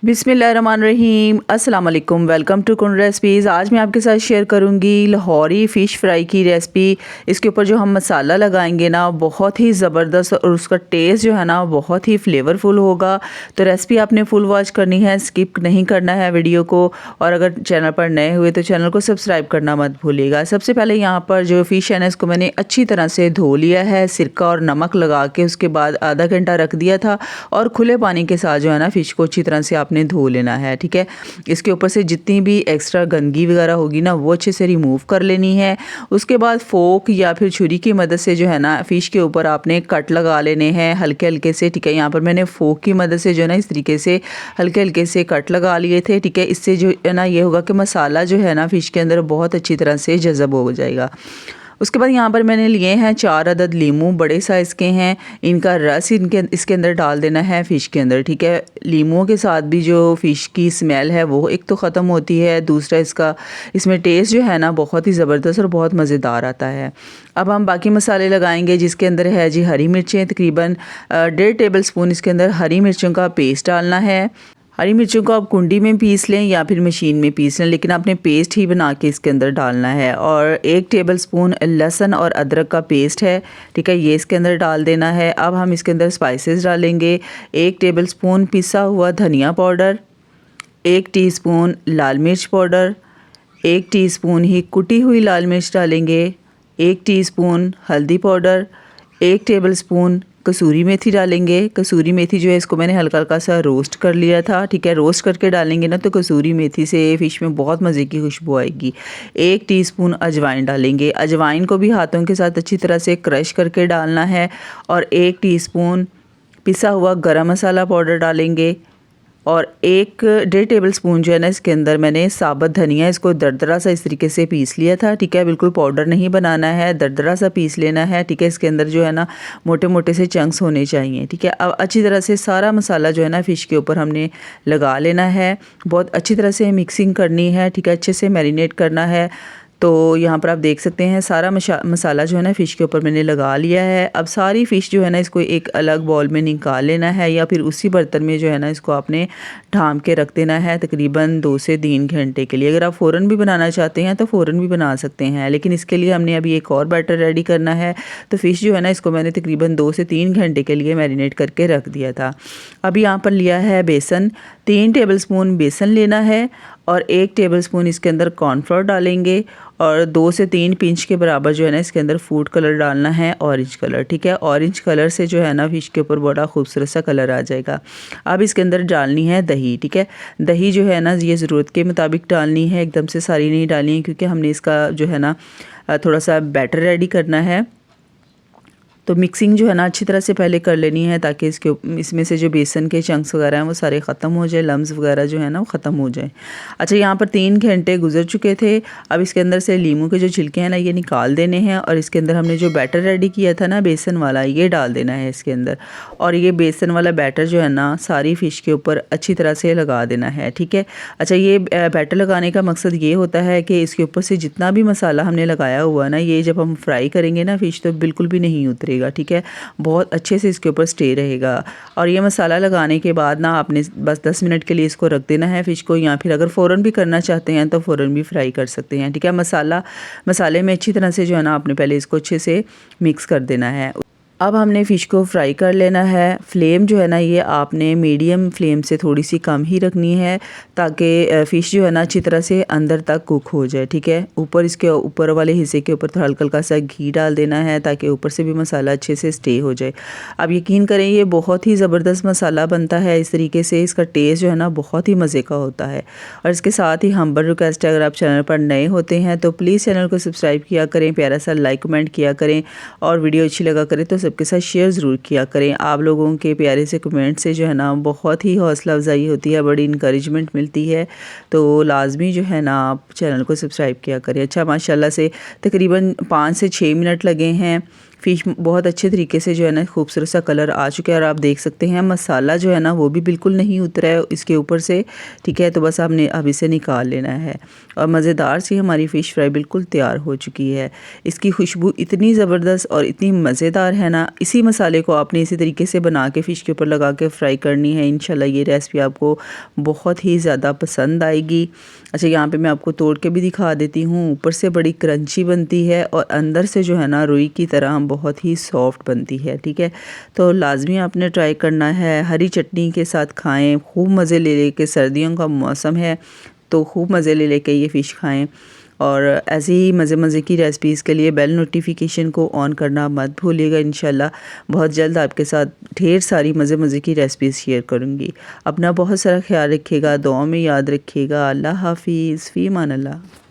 बिस्मिल्लाहिर्रहमानिर्रहीम, अस्सलाम वालेकुम। वेलकम टू कुन रेसिपीज़। आज मैं आपके साथ शेयर करूंगी लाहौरी फ़िश फ्राई की रेसिपी। इसके ऊपर जो हम मसाला लगाएंगे ना, बहुत ही ज़बरदस्त और उसका टेस्ट जो है ना बहुत ही फ्लेवरफुल होगा। तो रेसिपी आपने फुल वॉच करनी है, स्किप नहीं करना है वीडियो को। और अगर चैनल पर नए हुए तो चैनल को सब्सक्राइब करना मत भूलिएगा। सबसे पहले यहाँ पर जो फ़िश है ना, इसको मैंने अच्छी तरह से धो लिया है, सिरका और नमक लगा के। उसके बाद आधा घंटा रख दिया था और खुले पानी के साथ जो है ना फ़िश को अच्छी तरह से आपने धो लेना है, ठीक है। इसके ऊपर से जितनी भी एक्स्ट्रा गंदगी वगैरह होगी ना, वो अच्छे से रिमूव कर लेनी है। उसके बाद फोक या फिर छुरी की मदद से जो है ना फ़िश के ऊपर आपने कट लगा लेने हैं हल्के हल्के से, ठीक है। यहाँ पर मैंने फोक की मदद से जो है ना इस तरीके से हल्के हल्के से कट लगा लिए थे, ठीक है। इससे जो है ना ये होगा कि मसाला जो है ना फ़िश के अंदर बहुत अच्छी तरह से जज़ब हो जाएगा। उसके बाद यहाँ पर मैंने लिए हैं 4 अदद लीमू, बड़े साइज़ के हैं। इनका रस इसके अंदर डाल देना है फ़िश के अंदर, ठीक है। लीमुओं के साथ भी जो फ़िश की स्मेल है वो एक तो ख़त्म होती है, दूसरा इसमें टेस्ट जो है ना बहुत ही ज़बरदस्त और बहुत मज़ेदार आता है। अब हम बाकी मसाले लगाएंगे, जिसके अंदर है जी हरी मिर्चें, तकरीबन 1.5 टेबल स्पून इसके अंदर हरी मिर्चों का पेस्ट डालना है। हरी मिर्चों को आप कुंडी में पीस लें या फिर मशीन में पीस लें, लेकिन आपने पेस्ट ही बना के इसके अंदर डालना है। और 1 टेबल स्पून लहसुन और अदरक का पेस्ट है, ठीक है, ये इसके अंदर डाल देना है। अब हम इसके अंदर स्पाइसेस डालेंगे। 1 टेबल स्पून पिसा हुआ धनिया पाउडर, 1 टीस्पून लाल मिर्च पाउडर, 1 टीस्पून ही कुटी हुई लाल मिर्च डालेंगे, 1 टीस्पून हल्दी पाउडर, 1 टेबल स्पून कसूरी मेथी डालेंगे। कसूरी मेथी जो है इसको मैंने हल्का हल्का सा रोस्ट कर लिया था, ठीक है। रोस्ट करके डालेंगे ना तो कसूरी मेथी से फ़िश में बहुत मज़े की खुशबू आएगी। 1 टीस्पून अजवाइन डालेंगे। अजवाइन को भी हाथों के साथ अच्छी तरह से क्रश करके डालना है। और 1 टीस्पून पिसा हुआ गरम मसाला पाउडर डालेंगे। और 1.5 टेबल स्पून जो है ना इसके अंदर मैंने साबुत धनिया, इसको दरदरा सा इस तरीके से पीस लिया था, ठीक है। बिल्कुल पाउडर नहीं बनाना है, दरदरा सा पीस लेना है, ठीक है। इसके अंदर जो है ना मोटे मोटे से चंक्स होने चाहिए, ठीक है। अब अच्छी तरह से सारा मसाला जो है ना फ़िश के ऊपर हमने लगा लेना है। बहुत अच्छी तरह से मिक्सिंग करनी है, ठीक है, अच्छे से मैरिनेट करना है। तो यहाँ पर आप देख सकते हैं सारा मसाला जो है ना फ़िश के ऊपर मैंने लगा लिया है। अब सारी फ़िश जो है ना इसको एक अलग बाउल में निकाल लेना है, या फिर उसी बर्तन में जो है ना इसको आपने ढाँप के रख देना है तकरीबन 2 से 3 घंटे के लिए। अगर आप फ़ौरन भी बनाना चाहते हैं तो फ़ौरन भी बना सकते हैं, लेकिन इसके लिए हमने अभी एक और बैटर रेडी करना है। तो फ़िश जो है ना इसको मैंने तकरीबन 2 से 3 घंटे के लिए मैरिनेट करके रख दिया था। अब यहाँ पर लिया है बेसन, 3 टेबल स्पून बेसन लेना है और 1 टेबल स्पून इसके अंदर कॉर्नफ्लोर डालेंगे। और 2 से 3 पिंच के बराबर जो है ना इसके अंदर फूड कलर डालना है, ऑरेंज कलर, ठीक है। ऑरेंज कलर से जो है ना फ़िश के ऊपर बड़ा खूबसूरत सा कलर आ जाएगा। अब इसके अंदर डालनी है दही, ठीक है। दही जो है ना ये ज़रूरत के मुताबिक डालनी है, एकदम से सारी नहीं डालनी है, क्योंकि हमने इसका जो है ना थोड़ा सा बैटर रेडी करना है। तो मिक्सिंग जो है ना अच्छी तरह से पहले कर लेनी है, ताकि इसमें से जो बेसन के चंक्स वगैरह हैं वो सारे ख़त्म हो जाए, लम्स वगैरह जो है ना वो ख़त्म हो जाए। अच्छा, यहाँ पर 3 घंटे गुजर चुके थे। अब इसके अंदर से लीमू के जो छिलके हैं ना ये निकाल देने हैं, और इसके अंदर हमने जो बैटर रेडी किया था ना बेसन वाला, ये डाल देना है इसके अंदर। और ये बेसन वाला बैटर जो है ना सारी फ़िश के ऊपर अच्छी तरह से लगा देना है, ठीक है। अच्छा, ये बैटर लगाने का मकसद ये होता है कि इसके ऊपर से जितना भी मसाला हमने लगाया हुआ ना, ये जब हम फ्राई करेंगे ना फ़िश तो बिल्कुल भी नहीं उतरेगा, ठीक है। बहुत अच्छे से इसके ऊपर स्टे रहेगा। और ये मसाला लगाने के बाद ना आपने बस 10 मिनट के लिए इसको रख देना है फ़िश को, या फिर अगर फ़ौरन भी करना चाहते हैं तो फ़ौरन भी फ्राई कर सकते हैं, ठीक है। मसाले में अच्छी तरह से जो है ना आपने पहले इसको अच्छे से मिक्स कर देना है। अब हमने फ़िश को फ्राई कर लेना है। फ्लेम जो है ना ये आपने मीडियम फ्लेम से थोड़ी सी कम ही रखनी है, ताकि फ़िश जो है ना अच्छी तरह से अंदर तक कुक हो जाए, ठीक है। इसके ऊपर वाले हिस्से के ऊपर थोड़ा हल्का हल्का सा घी डाल देना है, ताकि ऊपर से भी मसाला अच्छे से स्टे हो जाए। अब यकीन करें ये बहुत ही ज़बरदस्त मसाला बनता है इस तरीके से, इसका टेस्ट जो है ना बहुत ही मज़े का होता है। और इसके साथ ही हम्बल रिक्वेस्ट है, अगर आप चैनल पर नए होते हैं तो प्लीज़ चैनल को सब्सक्राइब किया करें, प्यारा सा लाइक कमेंट किया करें, और वीडियो अच्छी लगा करें तो सबके साथ शेयर ज़रूर किया करें। आप लोगों के प्यारे से कमेंट से जो है ना बहुत ही हौसला अफजाई होती है, बड़ी इंकरेजमेंट मिलती है। तो लाजमी जो है ना आप चैनल को सब्सक्राइब किया करें। अच्छा, माशाल्लाह से तकरीबन 5 से 6 मिनट लगे हैं फ़िश बहुत अच्छे तरीके से जो है ना खूबसूरत सा कलर आ चुका है और आप देख सकते हैं मसाला जो है ना वो भी बिल्कुल नहीं उतरा है इसके ऊपर से, ठीक है। तो बस आपने अब इसे निकाल लेना है और मज़ेदार सी हमारी फ़िश फ्राई बिल्कुल तैयार हो चुकी है। इसकी खुशबू इतनी ज़बरदस्त और इतनी मज़ेदार है ना, इसी मसाले को आपने इसी तरीके से बना के फ़िश के ऊपर लगा के फ्राई करनी है। इंशाल्लाह ये रेसिपी आपको बहुत ही ज़्यादा पसंद आएगी। अच्छा, यहाँ पे मैं आपको तोड़ के भी दिखा देती हूँ। ऊपर से बड़ी क्रंची बनती है और अंदर से जो है ना रुई की तरह बहुत ही सॉफ्ट बनती है, ठीक है। तो लाजमी आपने ट्राई करना है। हरी चटनी के साथ खाएं, खूब मज़े ले लेके, सर्दियों का मौसम है तो खूब मज़े ले लेके ये फ़िश खाएं। और ऐसे ही मज़े की रेसिपीज़ के लिए बेल नोटिफिकेशन को ऑन करना मत भूलिएगा। इंशाल्लाह बहुत जल्द आपके साथ ढेर सारी मज़े की रेसिपीज़ शेयर करूँगी। अपना बहुत सारा ख्याल रखिएगा, दुआ में याद रखिएगा। अल्लाह हाफ़िज़, फ़ी अमान अल्लाह।